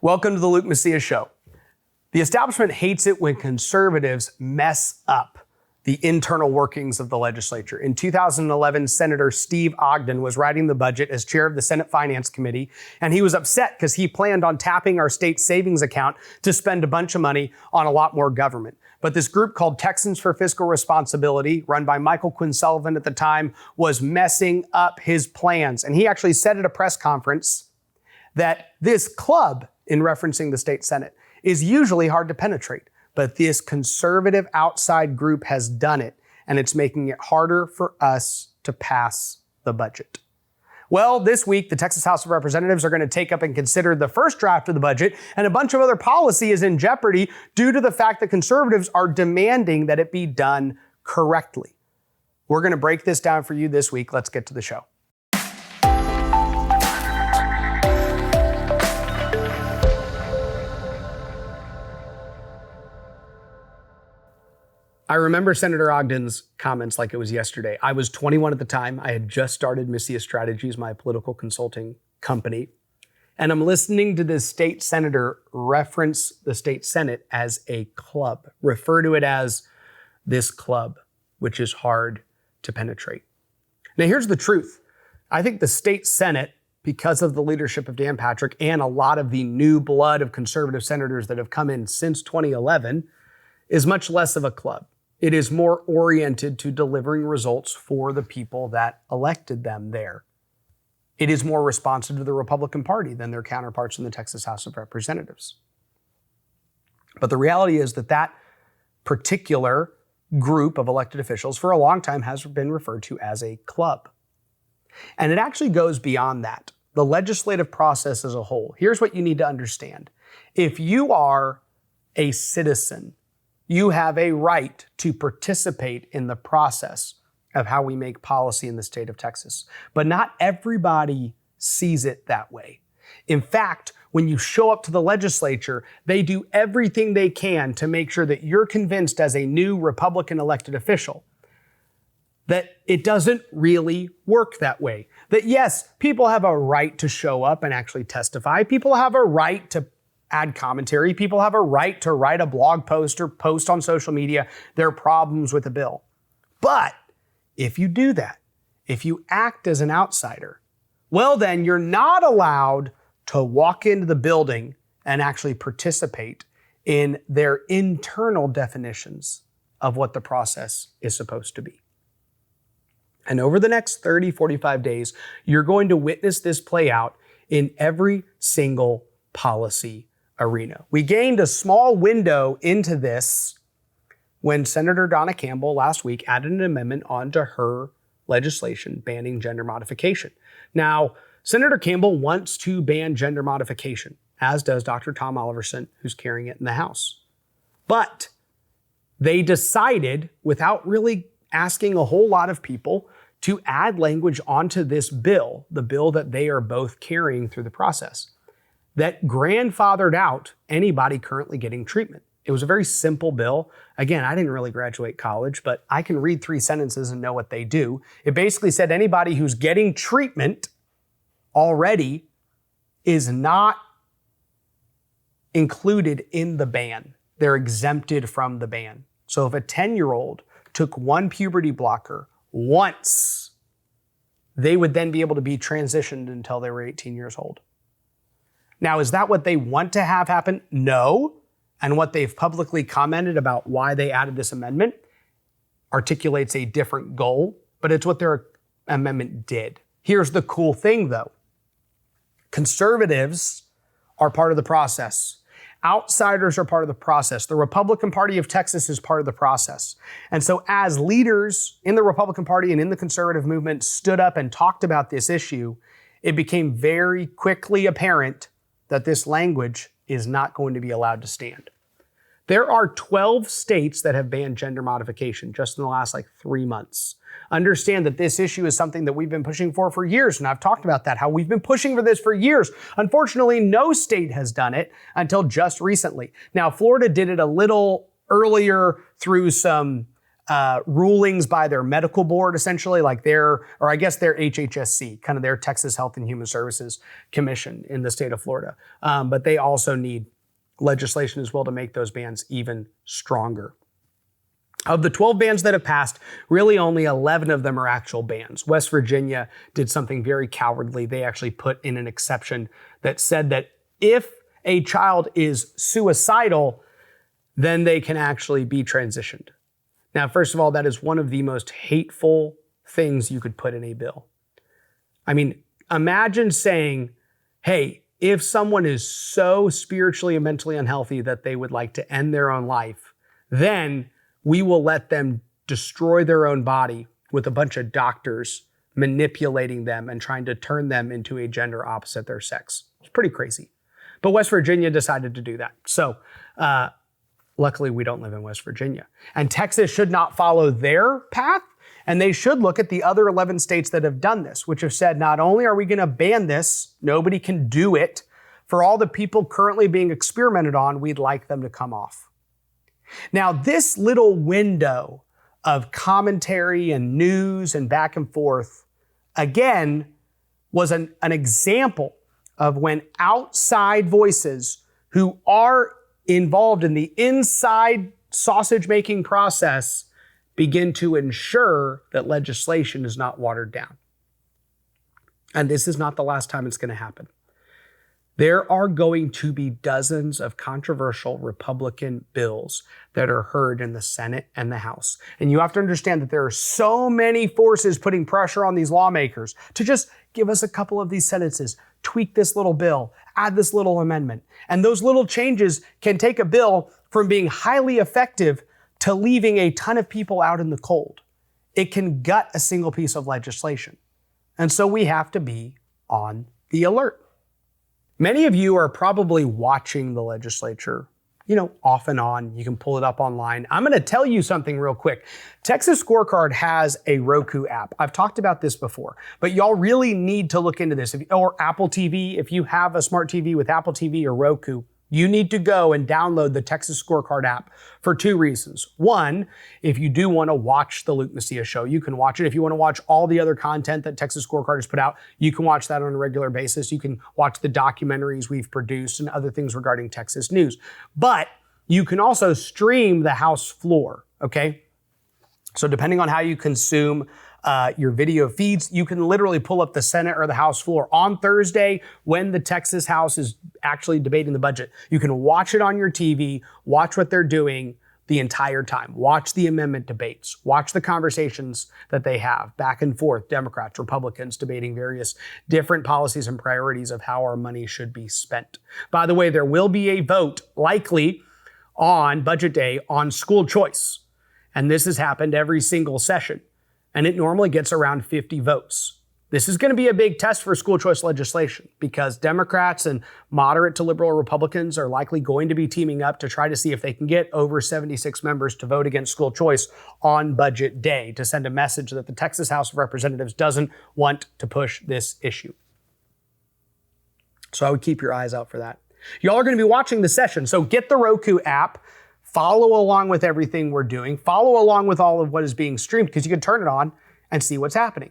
Welcome to the Luke Macias Show. The establishment hates it when conservatives mess up the internal workings of the legislature. In 2011, Senator Steve Ogden was writing the budget as chair of the Senate Finance Committee, and he was upset because he planned on tapping our state savings account to spend a bunch of money on a lot more government. But this group called Texans for Fiscal Responsibility, run by Michael Quinn Sullivan at the time, was messing up his plans. And he actually said at a press conference that this club, in referencing the state Senate, is usually hard to penetrate. But this conservative outside group has done it, and it's making it harder for us to pass the budget. Well, this week, the Texas House of Representatives are going to take up and consider the first draft of the budget, and a bunch of other policy is in jeopardy due to the fact that conservatives are demanding that it be done correctly. We're going to break this down for you this week. Let's get to the show. I remember Senator Ogden's comments like it was yesterday. I was 21 at the time. I had just started Macias Strategies, my political consulting company. And I'm listening to this state senator reference the state Senate as a club, refer to it as this club, which is hard to penetrate. Now, here's the truth. I think the state Senate, because of the leadership of Dan Patrick and a lot of the new blood of conservative senators that have come in since 2011, is much less of a club. It is more oriented to delivering results for the people that elected them there. It is more responsive to the Republican Party than their counterparts in the Texas House of Representatives. But the reality is that that particular group of elected officials for a long time has been referred to as a club. And it actually goes beyond that. The legislative process as a whole. Here's what you need to understand. If you are a citizen, you have a right to participate in the process of how we make policy in the state of Texas. But not everybody sees it that way. In fact, when you show up to the legislature, they do everything they can to make sure that you're convinced as a new Republican elected official that it doesn't really work that way. That yes, people have a right to show up and actually testify. People have a right to add commentary. People have a right to write a blog post or post on social media their problems with the bill. But if you do that, if you act as an outsider, well, then you're not allowed to walk into the building and actually participate in their internal definitions of what the process is supposed to be. And over the next 30, 45 days, you're going to witness this play out in every single policy arena. We gained a small window into this when Senator Donna Campbell last week added an amendment onto her legislation banning gender modification. Now, Senator Campbell wants to ban gender modification, as does Dr. Tom Oliverson, who's carrying it in the House. But they decided, without really asking a whole lot of people, to add language onto this bill, the bill that they are both carrying through the process, that grandfathered out anybody currently getting treatment. It was a very simple bill. Again, I didn't really graduate college, but I can read 3 sentences and know what they do. It basically said anybody who's getting treatment already is not included in the ban. They're exempted from the ban. So if a 10-year-old took one puberty blocker once, they would then be able to be transitioned until they were 18 years old. Now, is that what they want to have happen? No. And what they've publicly commented about why they added this amendment articulates a different goal, but it's what their amendment did. Here's the cool thing, though. Conservatives are part of the process. Outsiders are part of the process. The Republican Party of Texas is part of the process. And so as leaders in the Republican Party and in the conservative movement stood up and talked about this issue, it became very quickly apparent that this language is not going to be allowed to stand. There are 12 states that have banned gender modification just in the last 3 months. Understand that this issue is something that we've been pushing for years, and I've talked about that, how we've been pushing for this for years. Unfortunately, no state has done it until just recently. Now, Florida did it a little earlier through some rulings by their medical board, essentially, like their HHSC, kind of their Texas Health and Human Services Commission in the state of Florida. But they also need legislation as well to make those bans even stronger. Of the 12 bans that have passed, really only 11 of them are actual bans. West Virginia did something very cowardly. They actually put in an exception that said that if a child is suicidal, then they can actually be transitioned. Now, first of all, that is one of the most hateful things you could put in a bill. I mean, imagine saying, hey, if someone is so spiritually and mentally unhealthy that they would like to end their own life, then we will let them destroy their own body with a bunch of doctors manipulating them and trying to turn them into a gender opposite their sex. It's pretty crazy. But West Virginia decided to do that. So luckily, we don't live in West Virginia. And Texas should not follow their path. And they should look at the other 11 states that have done this, which have said, not only are we going to ban this, nobody can do it. For all the people currently being experimented on, we'd like them to come off. Now, this little window of commentary and news and back and forth, again, was an example of when outside voices who are involved in the inside sausage-making process begin to ensure that legislation is not watered down. And this is not the last time it's going to happen. There are going to be dozens of controversial Republican bills that are heard in the Senate and the House. And you have to understand that there are so many forces putting pressure on these lawmakers to just give us a couple of these sentences, tweak this little bill, add this little amendment. And those little changes can take a bill from being highly effective to leaving a ton of people out in the cold. It can gut a single piece of legislation. And so we have to be on the alert. Many of you are probably watching the legislature, off and on. You can pull it up online. I'm going to tell you something real quick. Texas Scorecard has a Roku app. I've talked about this before, but y'all really need to look into this. Or Apple TV, if you have a smart TV with Apple TV or Roku, you need to go and download the Texas Scorecard app for two reasons. One, if you do want to watch the Luke Macias show, you can watch it. If you want to watch all the other content that Texas Scorecard has put out, you can watch that on a regular basis. You can watch the documentaries we've produced and other things regarding Texas news. But you can also stream the House floor, okay? So depending on how you consume your video feeds, you can literally pull up the Senate or the House floor on Thursday when the Texas House is actually debating the budget. You can watch it on your TV, watch what they're doing the entire time. Watch the amendment debates, watch the conversations that they have back and forth, Democrats, Republicans debating various different policies and priorities of how our money should be spent. By the way, there will be a vote likely on budget day on school choice. And this has happened every single session. And it normally gets around 50 votes. This is going to be a big test for school choice legislation because Democrats and moderate to liberal Republicans are likely going to be teaming up to try to see if they can get over 76 members to vote against school choice on budget day to send a message that the Texas House of Representatives doesn't want to push this issue. So I would keep your eyes out for that. Y'all are going to be watching the session, so get the Roku app. Follow along with everything we're doing. Follow along with all of what is being streamed because you can turn it on and see what's happening.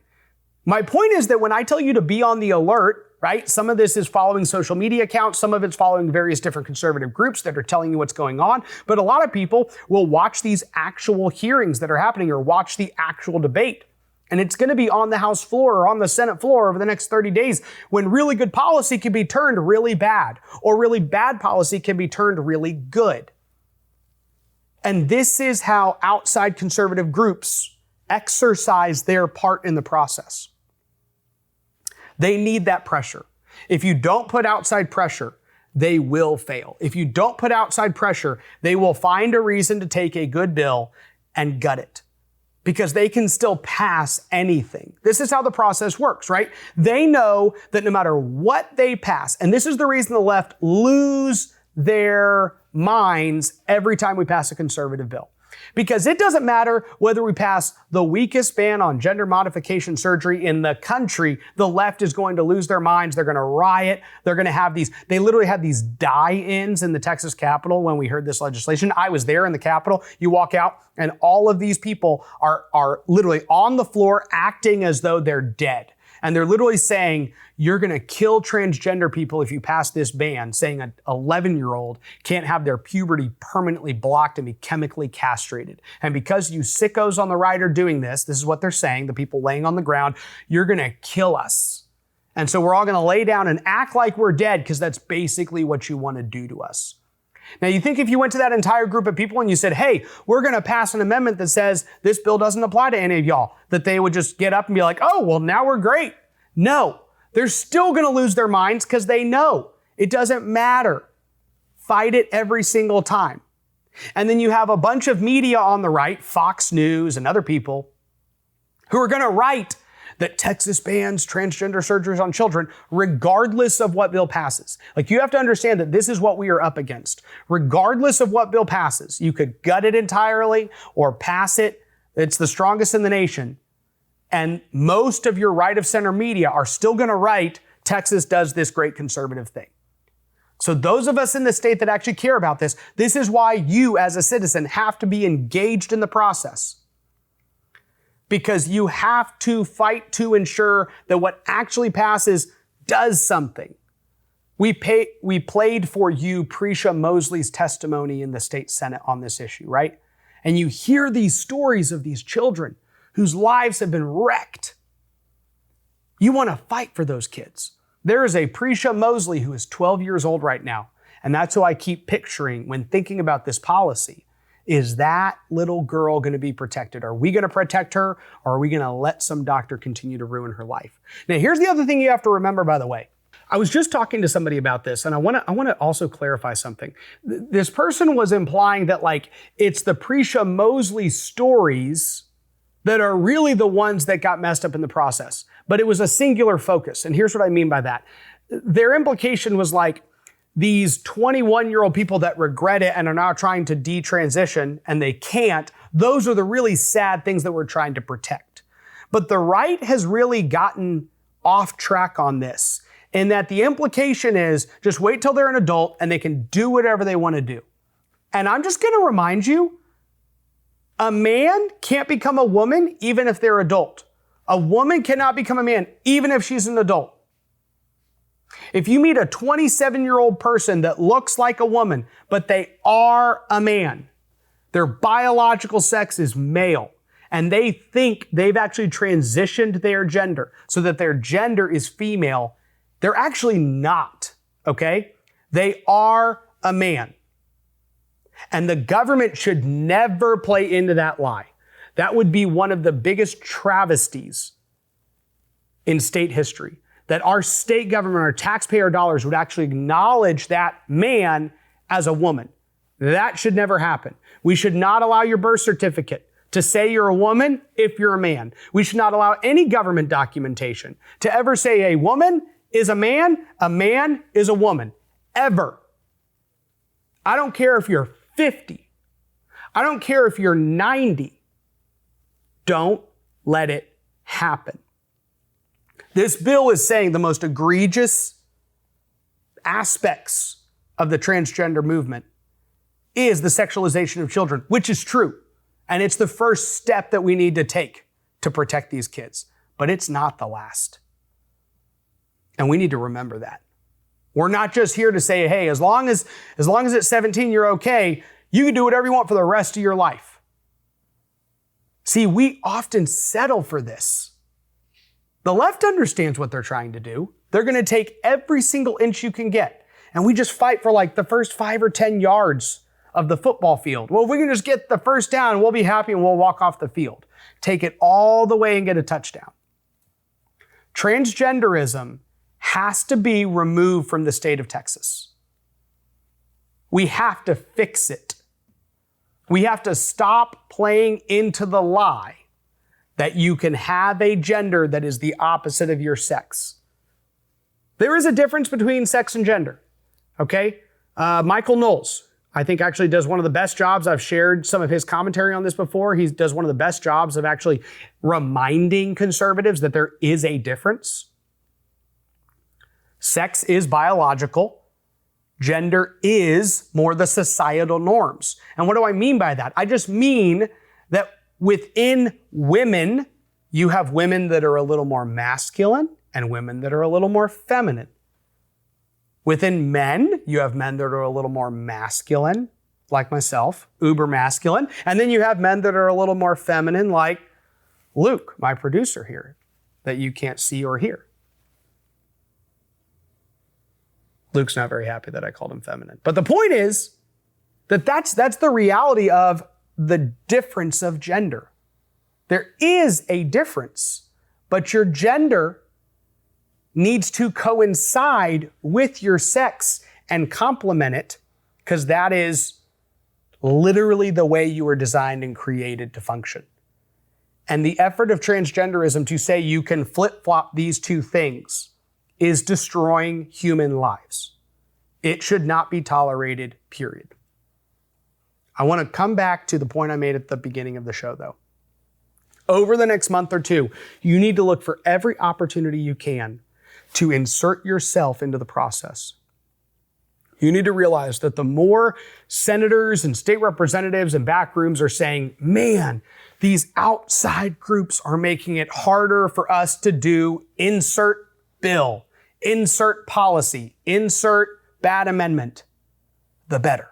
My point is that when I tell you to be on the alert, right, some of this is following social media accounts, some of it's following various different conservative groups that are telling you what's going on, but a lot of people will watch these actual hearings that are happening or watch the actual debate. And it's going to be on the House floor or on the Senate floor over the next 30 days when really good policy can be turned really bad or really bad policy can be turned really good. And this is how outside conservative groups exercise their part in the process. They need that pressure. If you don't put outside pressure, they will fail. If you don't put outside pressure, they will find a reason to take a good bill and gut it because they can still pass anything. This is how the process works, right? They know that no matter what they pass, and this is the reason the left lose their minds every time we pass a conservative bill. Because it doesn't matter whether we pass the weakest ban on gender modification surgery in the country, the left is going to lose their minds. They're going to riot. They're going to have they literally had these die-ins in the Texas Capitol when we heard this legislation. I was there in the Capitol. You walk out and all of these people are literally on the floor acting as though they're dead. And they're literally saying, you're going to kill transgender people if you pass this ban, saying an 11-year-old can't have their puberty permanently blocked and be chemically castrated. And because you sickos on the right are doing this is what they're saying, the people laying on the ground, you're going to kill us. And so we're all going to lay down and act like we're dead because that's basically what you want to do to us. Now, you think if you went to that entire group of people and you said, hey, we're going to pass an amendment that says this bill doesn't apply to any of y'all, that they would just get up and be like, oh, well, now we're great. No, they're still going to lose their minds because they know it doesn't matter. Fight it every single time. And then you have a bunch of media on the right, Fox News and other people, who are going to write that Texas bans transgender surgeries on children, regardless of what bill passes. Like, you have to understand that this is what we are up against. Regardless of what bill passes, you could gut it entirely or pass it. It's the strongest in the nation. And most of your right of center media are still going to write, Texas does this great conservative thing. So those of us in the state that actually care about this is why you as a citizen have to be engaged in the process. Because you have to fight to ensure that what actually passes does something. We played for you Prisha Mosley's testimony in the state Senate on this issue, right? And you hear these stories of these children whose lives have been wrecked. You want to fight for those kids. There is a Prisha Mosley who is 12 years old right now. And that's who I keep picturing when thinking about this policy. Is that little girl going to be protected? Are we going to protect her, or are we going to let some doctor continue to ruin her life? Now, here's the other thing you have to remember, by the way. I was just talking to somebody about this, and I want to also clarify something. This person was implying that, like, it's the Prisha Mosley stories that are really the ones that got messed up in the process. But it was a singular focus, and here's what I mean by that. Their implication was like, these 21-year-old people that regret it and are now trying to detransition and they can't, those are the really sad things that we're trying to protect. But the right has really gotten off track on this, in that the implication is just wait till they're an adult and they can do whatever they want to do. And I'm just going to remind you, a man can't become a woman even if they're adult. A woman cannot become a man even if she's an adult. If you meet a 27-year-old person that looks like a woman, but they are a man, their biological sex is male, and they think they've actually transitioned their gender so that their gender is female, they're actually not, okay? They are a man. And the government should never play into that lie. That would be one of the biggest travesties in state history. That our state government, our taxpayer dollars would actually acknowledge that man as a woman. That should never happen. We should not allow your birth certificate to say you're a woman if you're a man. We should not allow any government documentation to ever say a woman is a man is a woman. Ever. I don't care if you're 50. I don't care if you're 90. Don't let it happen. This bill is saying the most egregious aspects of the transgender movement is the sexualization of children, which is true. And it's the first step that we need to take to protect these kids. But it's not the last. And we need to remember that. We're not just here to say, hey, as long as it's 17, you're okay. You can do whatever you want for the rest of your life. See, we often settle for this. The left understands what they're trying to do. They're going to take every single inch you can get. And we just fight for like the first 5 or 10 yards of the football field. Well, if we can just get the first down, we'll be happy and we'll walk off the field. Take it all the way and get a touchdown. Transgenderism has to be removed from the state of Texas. We have to fix it. We have to stop playing into the lie that you can have a gender that is the opposite of your sex. There is a difference between sex and gender, okay? Michael Knowles, I think actually does one of the best jobs. I've shared some of his commentary on this before. He does one of the best jobs of actually reminding conservatives that there is a difference. Sex is biological. Gender is more the societal norms. And what do I mean by that? I just mean that within women, you have women that are a little more masculine and women that are a little more feminine. Within men, you have men that are a little more masculine, like myself, uber masculine. And then you have men that are a little more feminine, like Luke, my producer here, that you can't see or hear. Luke's not very happy that I called him feminine. But the point is that that's the reality of the difference of gender. There is a difference, but your gender needs to coincide with your sex and complement it, because that is literally the way you were designed and created to function. And the effort of transgenderism to say you can flip-flop these two things is destroying human lives. It should not be tolerated, period. I want to come back to the point I made at the beginning of the show, though. Over the next month or two, you need to look for every opportunity you can to insert yourself into the process. You need to realize that the more senators and state representatives and back rooms are saying, man, these outside groups are making it harder for us to do insert bill, insert policy, insert bad amendment, the better.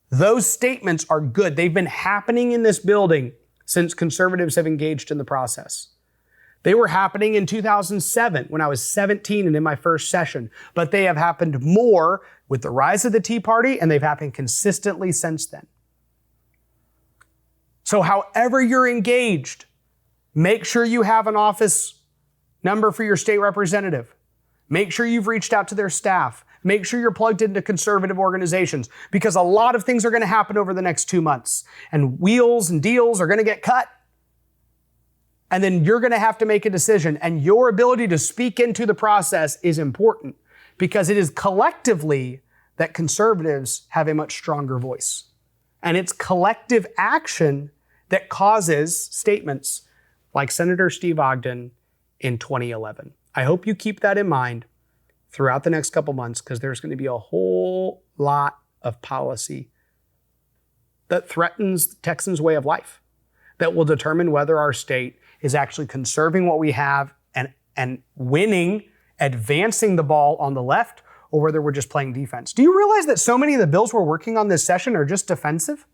Those statements are good. They've been happening in this building since conservatives have engaged in the process. They were happening in 2007 when I was 17 and in my first session, but they have happened more with the rise of the Tea Party, and they've happened consistently since then. So however you're engaged, make sure you have an office number for your state representative. Make sure you've reached out to their staff. Make sure you're plugged into conservative organizations, because a lot of things are going to happen over the next 2 months, and wheels and deals are going to get cut. And then you're going to have to make a decision, and your ability to speak into the process is important, because it is collectively that conservatives have a much stronger voice. And it's collective action that causes statements like Senator Steve Ogden in 2011. I hope you keep that in mind throughout the next couple months, because there's going to be a whole lot of policy that threatens Texans' way of life, that will determine whether our state is actually conserving what we have and winning, advancing the ball on the left, or whether we're just playing defense. Do you realize that so many of the bills we're working on this session are just defensive?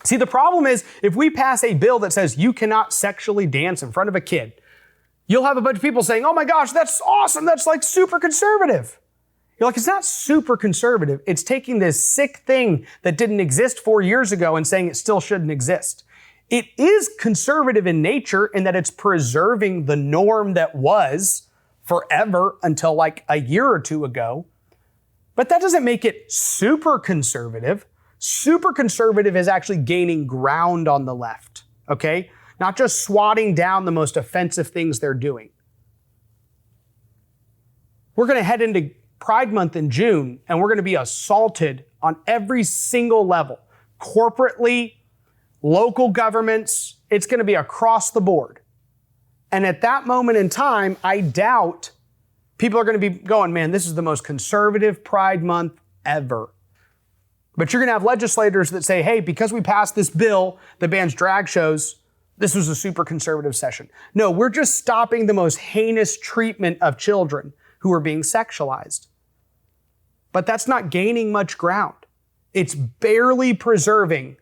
See, the problem is if we pass a bill that says you cannot sexually dance in front of a kid, you'll have a bunch of people saying, oh my gosh, that's awesome. That's like super conservative. You're like, it's not super conservative. It's taking this sick thing that didn't exist 4 years ago and saying it still shouldn't exist. It is conservative in nature in that it's preserving the norm that was forever until like a year or two ago. But that doesn't make it super conservative. Super conservative is actually gaining ground on the left, okay? Not just swatting down the most offensive things they're doing. We're going to head into Pride Month in June, and we're going to be assaulted on every single level. Corporately, local governments, it's going to be across the board. And at that moment in time, I doubt people are going to be going, man, this is the most conservative Pride Month ever. But you're going to have legislators that say, hey, because we passed this bill that bans drag shows, this was a super conservative session. No, we're just stopping the most heinous treatment of children who are being sexualized. But that's not gaining much ground. It's barely preserving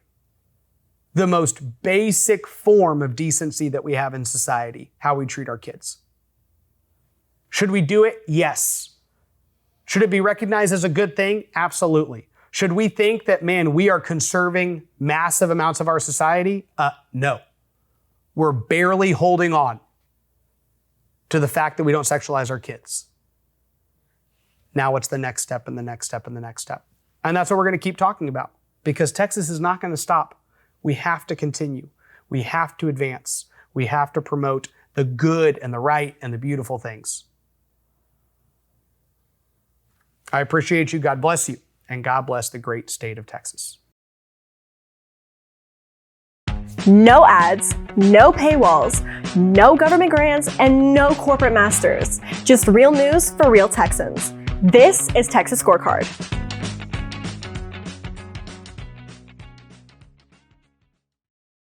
the most basic form of decency that we have in society, how we treat our kids. Should we do it? Yes. Should it be recognized as a good thing? Absolutely. Should we think that, man, we are conserving massive amounts of our society? No. We're barely holding on to the fact that we don't sexualize our kids. Now what's the next step and the next step and the next step? And that's what we're going to keep talking about, because Texas is not going to stop. We have to continue. We have to advance. We have to promote the good and the right and the beautiful things. I appreciate you. God bless you. and God bless the great state of Texas. No ads, no paywalls, no government grants, and no corporate masters. Just real news for real Texans. This is Texas Scorecard.